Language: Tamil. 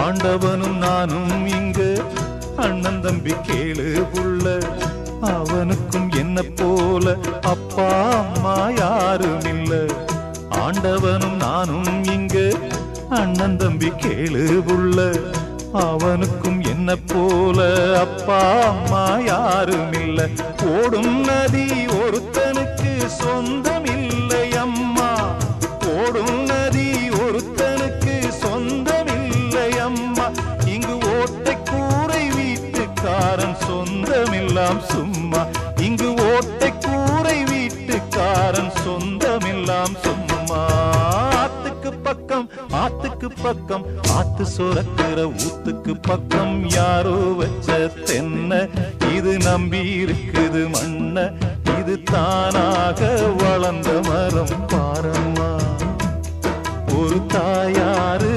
ஆண்டவனும் நானும் இங்கு அண்ணன் தம்பி கேளு புள்ள, அவனுக்கும் என்ன போல அப்பா அம்மா யாரும் இல்ல. ஆண்டவனும் நானும் இங்கு அண்ணன் தம்பி கேளு புள்ள, அவனுக்கும் என்ன போல அப்பா அம்மா யாரும் இல்ல. ஓடும் நதி ஒருத்தனுக்கு சொந்தம் இல்லை அம்மா, ஓடும் நதி ஒருத்தனுக்கு சொந்தம் இல்லை அம்மா. இங்கு ஓட்டை கூரை வீட்டுக்காரன் சொந்தமில்லாம் சும்மா, இங்கு ஓட்டை கூரை வீட்டுக்காரன் சொந்தமில்லாம் சும்மா. ஆத்துக்கு பக்கம் ஆத்துக்கு பக்கம் ஆத்து சுரக்கிற ஊத்துக்கு பக்கம் யாரோ வச்ச தென்ன, இது நம்பி இருக்குது மண்ண, இது தானாக வளர்ந்த மரம் பாரம்மா. ஒரு தாயாரு